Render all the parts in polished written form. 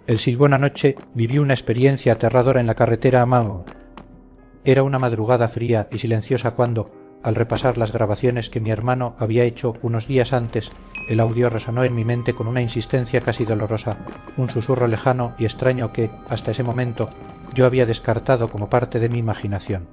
El Silbón anoche viví una experiencia aterradora en la carretera a Mao. Era una madrugada fría y silenciosa cuando, al repasar las grabaciones que mi hermano había hecho unos días antes, el audio resonó en mi mente con una insistencia casi dolorosa, un susurro lejano y extraño que, hasta ese momento, yo había descartado como parte de mi imaginación.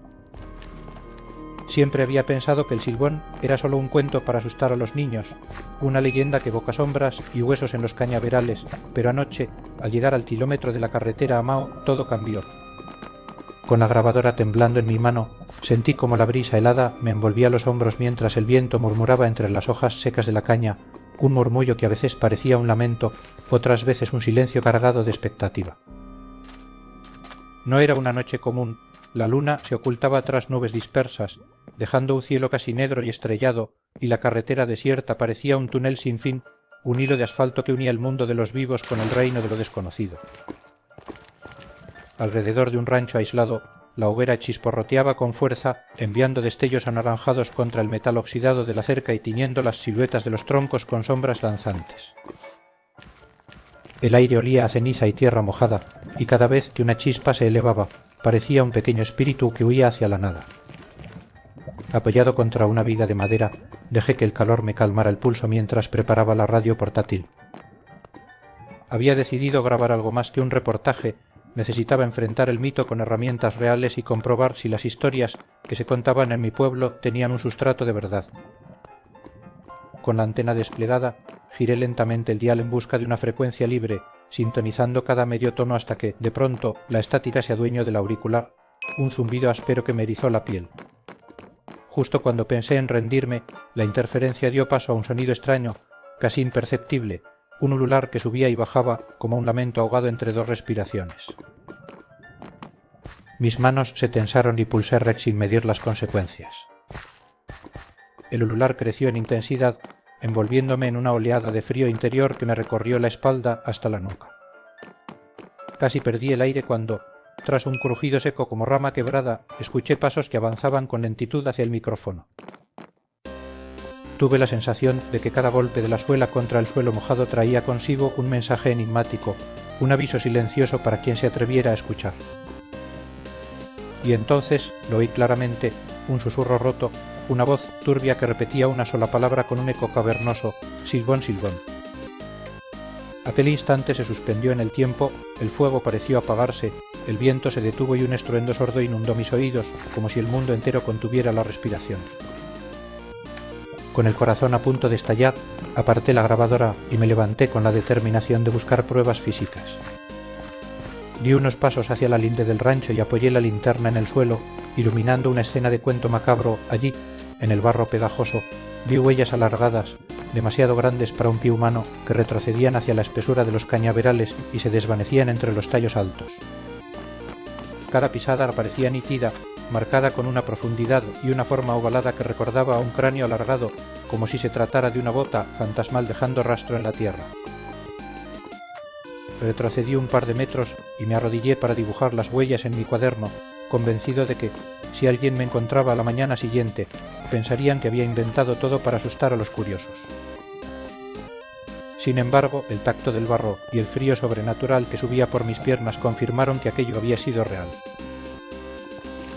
Siempre había pensado que el Silbón era solo un cuento para asustar a los niños, una leyenda que evoca sombras y huesos en los cañaverales, pero anoche, al llegar al kilómetro de la carretera a Mao, todo cambió. Con la grabadora temblando en mi mano, sentí como la brisa helada me envolvía los hombros mientras el viento murmuraba entre las hojas secas de la caña, un murmullo que a veces parecía un lamento, otras veces un silencio cargado de expectativa. No era una noche común. La luna se ocultaba tras nubes dispersas, dejando un cielo casi negro y estrellado, y la carretera desierta parecía un túnel sin fin, un hilo de asfalto que unía el mundo de los vivos con el reino de lo desconocido. Alrededor de un rancho aislado, la hoguera chisporroteaba con fuerza, enviando destellos anaranjados contra el metal oxidado de la cerca y tiñendo las siluetas de los troncos con sombras danzantes. El aire olía a ceniza y tierra mojada, y cada vez que una chispa se elevaba, parecía un pequeño espíritu que huía hacia la nada. Apoyado contra una viga de madera, dejé que el calor me calmara el pulso mientras preparaba la radio portátil. Había decidido grabar algo más que un reportaje. Necesitaba enfrentar el mito con herramientas reales y comprobar si las historias que se contaban en mi pueblo tenían un sustrato de verdad. Con la antena desplegada, giré lentamente el dial en busca de una frecuencia libre, sintonizando cada medio tono hasta que, de pronto, la estática se adueñó del auricular, un zumbido áspero que me erizó la piel. Justo cuando pensé en rendirme, la interferencia dio paso a un sonido extraño, casi imperceptible, un ulular que subía y bajaba como un lamento ahogado entre dos respiraciones. Mis manos se tensaron y pulsé rec sin medir las consecuencias. El ulular creció en intensidad, envolviéndome en una oleada de frío interior que me recorrió la espalda hasta la nuca. Casi perdí el aire cuando, tras un crujido seco como rama quebrada, escuché pasos que avanzaban con lentitud hacia el micrófono. Tuve la sensación de que cada golpe de la suela contra el suelo mojado traía consigo un mensaje enigmático, un aviso silencioso para quien se atreviera a escuchar. Y entonces lo oí claramente, un susurro roto, una voz turbia que repetía una sola palabra con un eco cavernoso: Silbón, Silbón. Aquel instante se suspendió en el tiempo, el fuego pareció apagarse, el viento se detuvo y un estruendo sordo inundó mis oídos, como si el mundo entero contuviera la respiración. Con el corazón a punto de estallar, aparté la grabadora y me levanté con la determinación de buscar pruebas físicas. Di unos pasos hacia la linde del rancho y apoyé la linterna en el suelo, iluminando una escena de cuento macabro. Allí, en el barro pegajoso, vi huellas alargadas, demasiado grandes para un pie humano, que retrocedían hacia la espesura de los cañaverales y se desvanecían entre los tallos altos. Cada pisada parecía nítida, marcada con una profundidad y una forma ovalada que recordaba a un cráneo alargado, como si se tratara de una bota fantasmal dejando rastro en la tierra. Retrocedí un par de metros y me arrodillé para dibujar las huellas en mi cuaderno, convencido de que, si alguien me encontraba a la mañana siguiente, pensarían que había inventado todo para asustar a los curiosos. Sin embargo, el tacto del barro y el frío sobrenatural que subía por mis piernas confirmaron que aquello había sido real.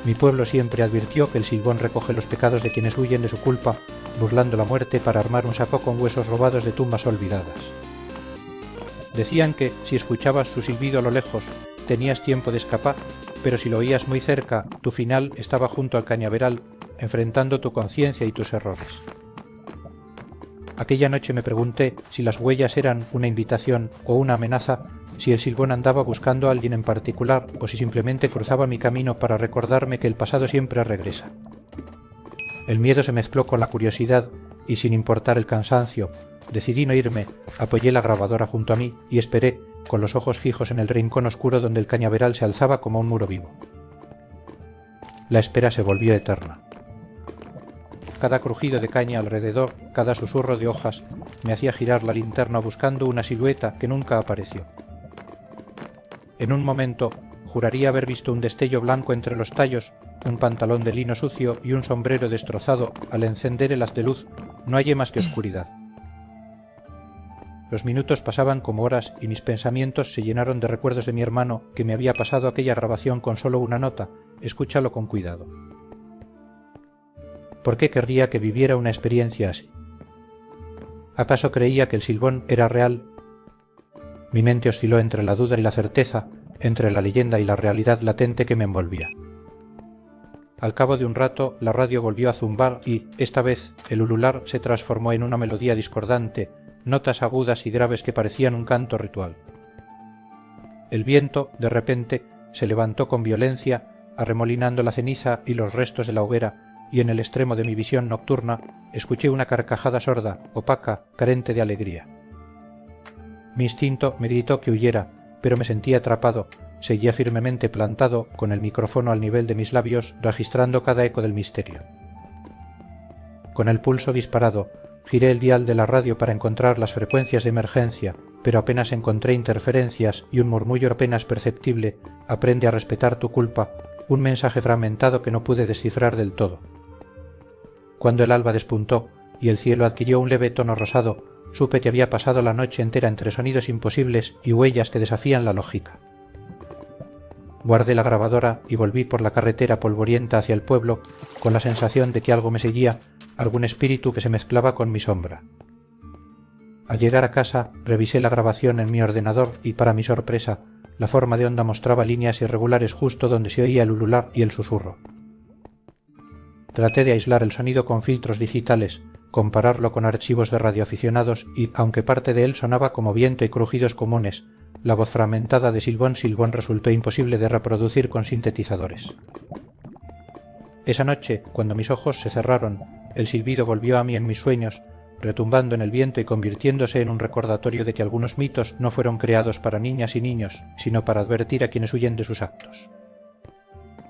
Mi pueblo siempre advirtió que el Silbón recoge los pecados de quienes huyen de su culpa, burlando la muerte para armar un saco con huesos robados de tumbas olvidadas. Decían que, si escuchabas su silbido a lo lejos, tenías tiempo de escapar, pero si lo oías muy cerca, tu final estaba junto al cañaveral, enfrentando tu conciencia y tus errores. Aquella noche me pregunté si las huellas eran una invitación o una amenaza, si el Silbón andaba buscando a alguien en particular o si simplemente cruzaba mi camino para recordarme que el pasado siempre regresa. El miedo se mezcló con la curiosidad y, sin importar el cansancio, decidí no irme, apoyé la grabadora junto a mí y esperé, con los ojos fijos en el rincón oscuro donde el cañaveral se alzaba como un muro vivo. La espera se volvió eterna. Cada crujido de caña alrededor, cada susurro de hojas, me hacía girar la linterna buscando una silueta que nunca apareció. En un momento, juraría haber visto un destello blanco entre los tallos, un pantalón de lino sucio y un sombrero destrozado. Al encender el haz de luz, no hallé más que oscuridad. Los minutos pasaban como horas y mis pensamientos se llenaron de recuerdos de mi hermano que me había pasado aquella grabación con solo una nota. Escúchalo con cuidado. ¿Por qué querría que viviera una experiencia así? ¿Acaso creía que el Silbón era real? Mi mente osciló entre la duda y la certeza, entre la leyenda y la realidad latente que me envolvía. Al cabo de un rato la radio volvió a zumbar y, esta vez, el ulular se transformó en una melodía discordante, notas agudas y graves que parecían un canto ritual. El viento, de repente, se levantó con violencia, arremolinando la ceniza y los restos de la hoguera, y en el extremo de mi visión nocturna escuché una carcajada sorda, opaca, carente de alegría. Mi instinto me gritó que huyera, pero me sentí atrapado, seguía firmemente plantado, con el micrófono al nivel de mis labios, registrando cada eco del misterio. Con el pulso disparado, giré el dial de la radio para encontrar las frecuencias de emergencia, pero apenas encontré interferencias y un murmullo apenas perceptible: aprende a respetar tu culpa, un mensaje fragmentado que no pude descifrar del todo. Cuando el alba despuntó y el cielo adquirió un leve tono rosado, supe que había pasado la noche entera entre sonidos imposibles y huellas que desafían la lógica. Guardé la grabadora y volví por la carretera polvorienta hacia el pueblo, con la sensación de que algo me seguía, algún espíritu que se mezclaba con mi sombra. Al llegar a casa, revisé la grabación en mi ordenador y, para mi sorpresa, la forma de onda mostraba líneas irregulares justo donde se oía el ulular y el susurro. Traté de aislar el sonido con filtros digitales, compararlo con archivos de radioaficionados y, aunque parte de él sonaba como viento y crujidos comunes, la voz fragmentada de Silbón resultó imposible de reproducir con sintetizadores. Esa noche, cuando mis ojos se cerraron, el silbido volvió a mí en mis sueños, retumbando en el viento y convirtiéndose en un recordatorio de que algunos mitos no fueron creados para niñas y niños, sino para advertir a quienes huyen de sus actos.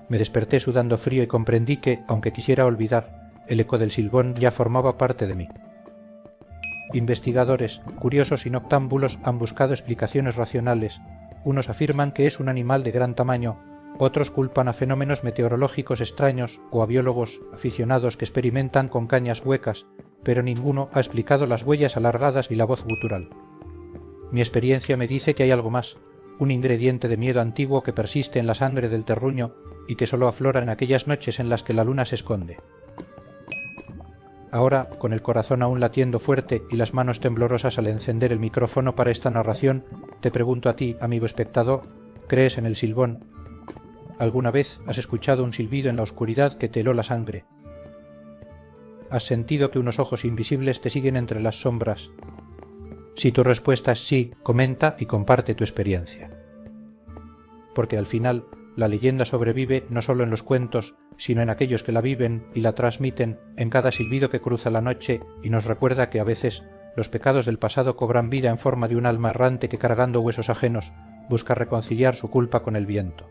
Me desperté sudando frío y comprendí que, aunque quisiera olvidar, el eco del Silbón ya formaba parte de mí. Investigadores, curiosos y noctámbulos han buscado explicaciones racionales. Unos afirman que es un animal de gran tamaño, otros culpan a fenómenos meteorológicos extraños o a biólogos aficionados que experimentan con cañas huecas, pero ninguno ha explicado las huellas alargadas y la voz gutural. Mi experiencia me dice que hay algo más, un ingrediente de miedo antiguo que persiste en la sangre del terruño y que solo aflora en aquellas noches en las que la luna se esconde. Ahora, con el corazón aún latiendo fuerte y las manos temblorosas al encender el micrófono para esta narración, te pregunto a ti, amigo espectador, ¿crees en el Silbón? ¿Alguna vez has escuchado un silbido en la oscuridad que te heló la sangre? ¿Has sentido que unos ojos invisibles te siguen entre las sombras? Si tu respuesta es sí, comenta y comparte tu experiencia. Porque al final, la leyenda sobrevive no solo en los cuentos, sino en aquellos que la viven y la transmiten, en cada silbido que cruza la noche y nos recuerda que a veces los pecados del pasado cobran vida en forma de un alma errante que, cargando huesos ajenos, busca reconciliar su culpa con el viento.